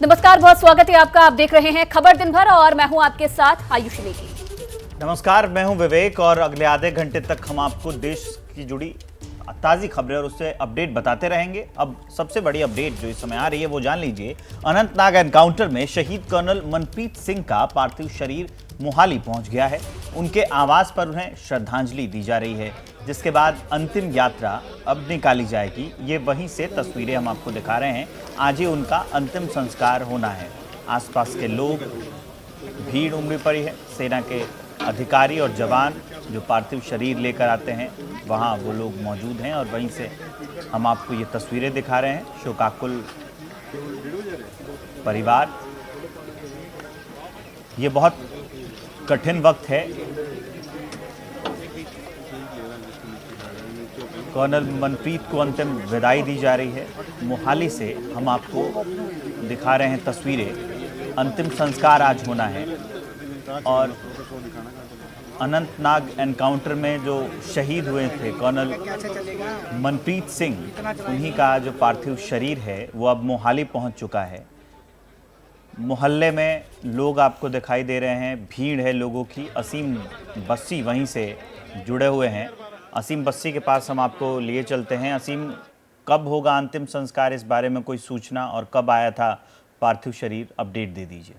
नमस्कार, बहुत स्वागत है आपका। आप देख रहे हैं खबर दिन भर और मैं हूं आपके साथ आयुषी नेगी। नमस्कार, मैं हूं विवेक और अगले आधे घंटे तक हम आपको देश की जुड़ी ताज़ी खबरें और उससे अपडेट बताते रहेंगे। अब सबसे बड़ी अपडेट जो इस समय आ रही है वो जान लीजिए। अनंतनाग एनकाउंटर में शहीद कर्नल मनप्रीत सिंह का पार्थिव शरीर मोहाली पहुंच गया है। उनके आवास पर उन्हें श्रद्धांजलि दी जा रही है, जिसके बाद अंतिम यात्रा अब निकाली जाएगी। ये वहीं से तस्वीरें हम आपको दिखा रहे हैं। आज ही उनका अंतिम संस्कार होना है। आसपास के लोग, भीड़ उमड़ी पड़ी है। सेना के अधिकारी और जवान जो पार्थिव शरीर लेकर आते हैं, वहाँ वो लोग मौजूद हैं और वहीं से हम आपको ये तस्वीरें दिखा रहे हैं। शोकाकुल परिवार, ये बहुत कठिन वक्त है। कर्नल मनप्रीत को अंतिम विदाई दी जा रही है। मोहाली से हम आपको दिखा रहे हैं तस्वीरें। अंतिम संस्कार आज होना है और अनंतनाग एनकाउंटर में जो शहीद हुए थे कर्नल मनप्रीत सिंह, उन्हीं का जो पार्थिव शरीर है वो अब मोहाली पहुंच चुका है। मोहल्ले में लोग आपको दिखाई दे रहे हैं, भीड़ है लोगों की। असीम बस्सी वहीं से जुड़े हुए हैं। असीम बस्सी के पास हम आपको लिए चलते हैं। असीम, कब होगा अंतिम संस्कार, इस बारे में कोई सूचना, और कब आया था पार्थिव शरीर, अपडेट दे दीजिए।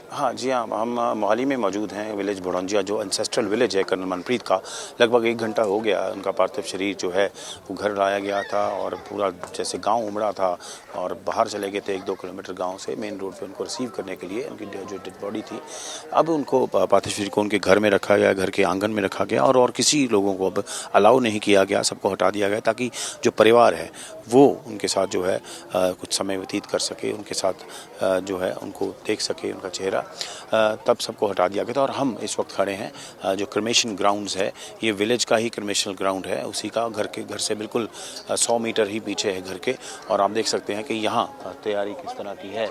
हाँ जी, हाँ, हम मोहाली में मौजूद हैं। विलेज भड़ौंजिया जो एंसेस्ट्रल विलेज है कर्नल मनप्रीत का, लगभग 1 घंटा हो गया उनका पार्थिव शरीर जो है वो घर लाया गया था और पूरा जैसे गांव उमड़ा था और बाहर चले गए थे 1-2 किलोमीटर गांव से मेन रोड पे उनको रिसीव करने के लिए। उनकी जो डेड बॉडी थी, अब उनको पार्थिव शरीर को उनके घर में रखा गया, घर के आंगन में रखा गया और किसी लोगों को अब अलाउ नहीं किया गया, सबको हटा दिया गया ताकि जो परिवार है वो उनके साथ जो है कुछ समय व्यतीत कर सके, उनके साथ जो है उनको देख सके, उनका चेहरा। तब सबको हटा दिया गया था और हम इस वक्त खड़े हैं जो क्रिमेशन ग्राउंड्स है, ये विलेज का ही क्रिमेशन ग्राउंड है, उसी का घर से बिल्कुल 100 मीटर ही पीछे है घर के। और आप देख सकते हैं कि यहाँ तैयारी किस तरह की है।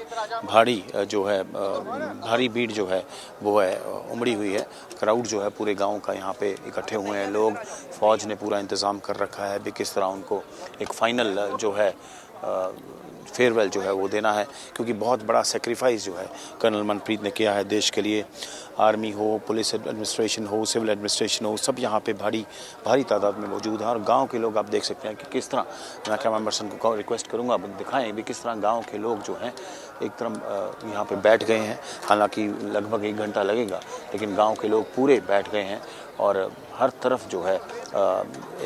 भारी भीड़ जो है वो है उमड़ी हुई है। क्राउड जो है पूरे गांव का यहाँ पे इकट्ठे हुए हैं लोग। फौज ने पूरा इंतज़ाम कर रखा है भी किस तरह उनको एक फाइनल जो है फेयरवेल जो है वो देना है, क्योंकि बहुत बड़ा सेक्रीफाइस जो है कर्नल मनप्रीत ने किया है देश के लिए। आर्मी हो, पुलिस एडमिनिस्ट्रेशन हो, सिविल एडमिनिस्ट्रेशन हो, सब यहाँ पे भारी तादाद में मौजूद हैं। और गांव के लोग आप देख सकते हैं कि किस तरह, मैं कैमरा पर्सन को रिक्वेस्ट करूँगा अब दिखाएं भी किस तरह गाँव के लोग जो हैं एक तरफ यहाँ पे बैठ गए हैं। हालांकि लगभग 1 घंटा लगेगा, लेकिन गाँव के लोग पूरे बैठ गए हैं और हर तरफ जो है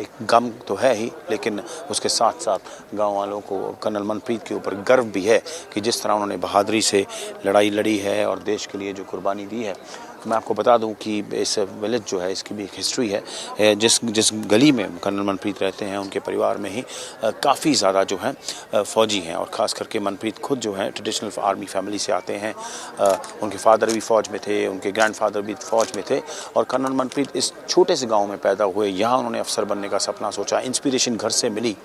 एक गम तो है ही, लेकिन उसके साथ साथ गांव वालों को कर्नल मनप्रीत के ऊपर गर्व भी है कि जिस तरह उन्होंने बहादुरी से लड़ाई लड़ी है और देश के लिए जो कुर्बानी दी है। मैं आपको बता दूं कि इस विलेज जो है इसकी भी एक हिस्ट्री है। जिस गली में कर्नल मनप्रीत रहते हैं उनके परिवार में ही काफ़ी ज़्यादा जो है फ़ौजी हैं और ख़ास करके मनप्रीत खुद जो है ट्रेडिशनल आर्मी फैमिली से आते हैं। उनके फादर भी फ़ौज में थे, उनके ग्रैंडफादर भी फ़ौज में थे और कर्नल मनप्रीत इस छोटे से गाँव में पैदा हुए। यहाँ उन्होंने अफसर बनने का सपना सोचा, इंस्पिरेशन घर से मिली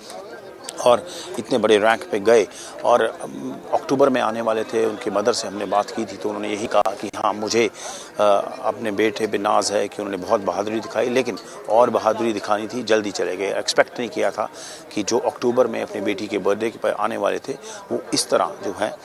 और इतने बड़े रैंक पे गए। और अक्टूबर में आने वाले थे। उनकी मदर से हमने बात की थी तो उन्होंने यही कहा कि हाँ, मुझे अपने बेटे पे नाज है कि उन्होंने बहुत बहादुरी दिखाई, लेकिन और बहादुरी दिखानी थी, जल्दी चले गए। एक्सपेक्ट नहीं किया था कि जो अक्टूबर में अपनी बेटी के बर्थडे के पर आने वाले थे वो इस तरह जो है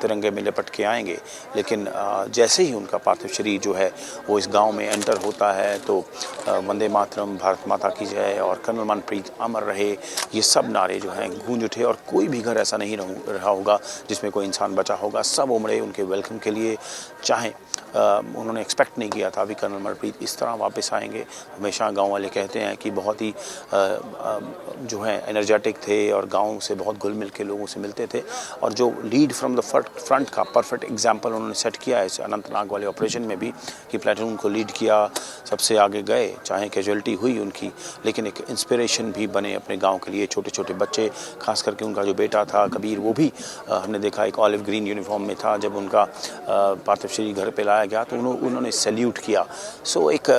तिरंगे में लिपट के आएंगे। लेकिन जैसे ही उनका पार्थिव शरीर जो है वो इस गांव में एंटर होता है तो वंदे मातरम, भारत माता की जय और कर्नल मनप्रीत अमर रहे, ये सब नारे जो हैं गूंज उठे। और कोई भी घर ऐसा नहीं रहा होगा जिसमें कोई इंसान बचा होगा, सब उमड़े उनके वेलकम के लिए। चाहे उन्होंने एक्सपेक्ट नहीं किया था अभी कर्नल मनप्रीत इस तरह वापस आएंगे। हमेशा गांव वाले कहते हैं कि बहुत ही जो है एनर्जेटिक थे और गांव से बहुत घुल मिल के लोगों से मिलते थे। और जो लीड फ्रॉम द फ्रंट का परफेक्ट एग्जाम्पल उन्होंने सेट किया है इस अनंतनाग वाले ऑपरेशन में भी, कि प्लेटून को लीड किया, सबसे आगे गए, चाहे कैजुअलिटी हुई उनकी, लेकिन एक इंस्पिरेशन भी बने अपने गाँव के लिए। छोटे छोटे बच्चे, खास करके उनका जो बेटा था कबीर, वो भी हमने देखा एक ऑलिव ग्रीन यूनिफॉर्म में था। जब उनका पार्थिव शरीर घर पे लाया गया तो उन्होंने सैल्यूट किया। सो एक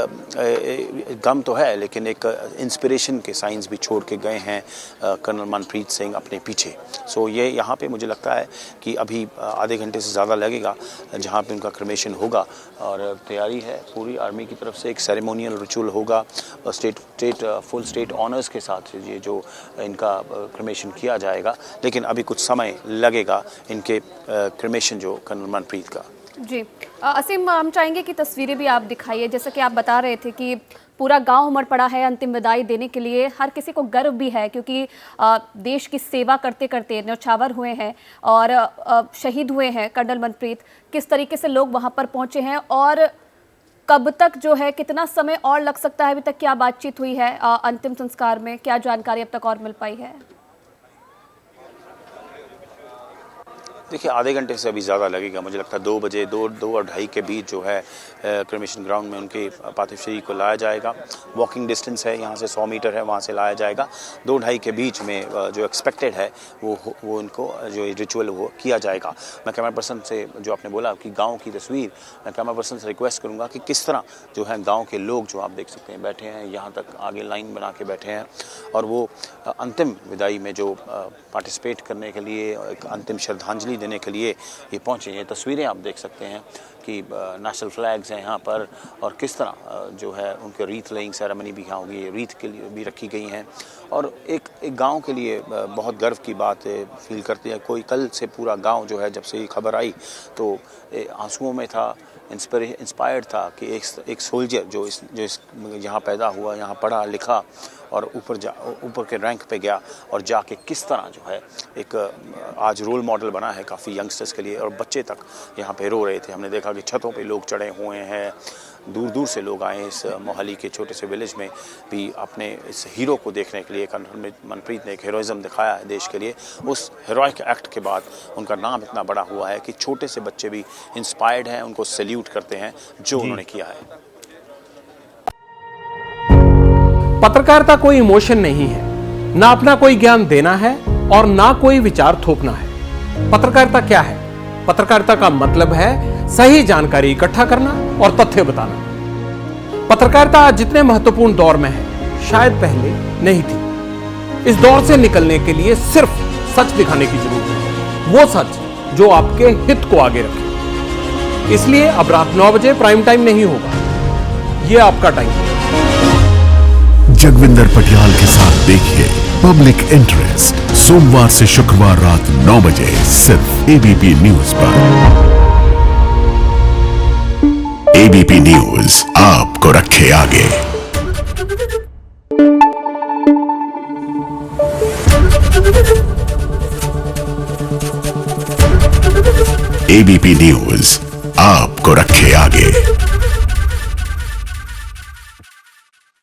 गम तो है, लेकिन एक इंस्पिरेशन के साइंस भी छोड़ के गए हैं कर्नल मनप्रीत सिंह अपने पीछे। सो ये यहाँ पे मुझे लगता है कि अभी आधे घंटे से ज़्यादा लगेगा जहाँ पे उनका क्रिमेशन होगा और तैयारी है पूरी आर्मी की तरफ से। एक सेरेमोनियल रिचुअल होगा फुल स्टेट ऑनर्स के साथ। ये जो इनका क्रिमेशन किया जाएगा, लेकिन अभी कुछ समय लगेगा इनके क्रिमेशन जो कर्नल मनप्रीत का। जी असीम, हम चाहेंगे कि तस्वीरें भी आप दिखाइए। जैसा कि आप बता रहे थे कि पूरा गांव उमड़ पड़ा है अंतिम विदाई देने के लिए। हर किसी को गर्व भी है क्योंकि देश की सेवा करते करते न्यौछावर हुए हैं और शहीद हुए हैं कर्नल मनप्रीत। किस तरीके से लोग वहां पर पहुंचे हैं और कब तक जो है, कितना समय और लग सकता है? अभी तक क्या बातचीत हुई है अंतिम संस्कार में? क्या जानकारी अब तक और मिल पाई है? देखिए, आधे घंटे से अभी ज़्यादा लगेगा, मुझे लगता है 2 बजे 2 और 2:30 के बीच जो है क्रिमेशन ग्राउंड में उनके पार्थिव शरीर को लाया जाएगा। वॉकिंग डिस्टेंस है, यहाँ से 100 मीटर है, वहाँ से लाया जाएगा। 2-2:30 के बीच में जो एक्सपेक्टेड है वो उनको जो रिचुअल वो किया जाएगा। मैं कैमरा पर्सन से, जो आपने बोला कि गाँव की तस्वीर, मैं कैमरा पर्सन से रिक्वेस्ट करूँगा कि किस तरह जो है गाँव के लोग जो आप देख सकते हैं बैठे हैं, यहाँ तक आगे लाइन बना के बैठे हैं और वो अंतिम विदाई में जो पार्टिसिपेट करने के लिए, एक अंतिम श्रद्धांजलि देने के लिए ये पहुंचे। ये तस्वीरें आप देख सकते हैं कि नेशनल फ्लैग्स हैं यहाँ पर और किस तरह जो है उनके रीथ लेइंग सेरेमनी भी यहाँ होगी, रीथ के लिए भी रखी गई हैं और एक गांव के लिए बहुत गर्व की बात फील करते हैं। कोई कल से पूरा गांव जो है, जब से ये खबर आई तो आंसुओं में था, इंस्पायर्ड था कि एक सोल्जर जो यहाँ पैदा हुआ, यहाँ पढ़ा लिखा और ऊपर के रैंक पे गया और जाके किस तरह जो है एक आज रोल मॉडल बना है काफ़ी यंगस्टर्स के लिए और बच्चे तक यहाँ पे रो रहे थे। हमने देखा कि छतों पे लोग चढ़े हुए हैं, दूर दूर से लोग आए इस मोहाली के छोटे से विलेज में भी अपने इस हीरो को देखने के लिए। कर्नल मनप्रीत ने एक हीरोइज्म दिखाया है देश के लिए। उस हीरोइक एक्ट के बाद उनका नाम इतना बड़ा हुआ है कि छोटे से बच्चे भी इंस्पायर्ड हैं, उनको सैल्यूट करते हैं जो उन्होंने किया है। पत्रकारिता कोई इमोशन नहीं है, ना अपना कोई ज्ञान देना है और ना कोई विचार थोपना है। पत्रकारिता क्या है? पत्रकारिता का मतलब है सही जानकारी इकट्ठा करना और तथ्य बताना। पत्रकारिता आज जितने महत्वपूर्ण दौर में है, शायद पहले नहीं थी। इस दौर से निकलने के लिए सिर्फ सच दिखाने की जरूरत है, वो सच जो आपके हित को आगे रखे। इसलिए अब रात 9 बजे प्राइम टाइम नहीं होगा, ये आपका टाइम है। जगविंदर पटियाल के साथ देखिए पब्लिक इंटरेस्ट, सोमवार से शुक्रवार रात 9 बजे सिर्फ एबीपी न्यूज पर। एबीपी न्यूज आपको रखे आगे। एबीपी न्यूज आपको रखे आगे।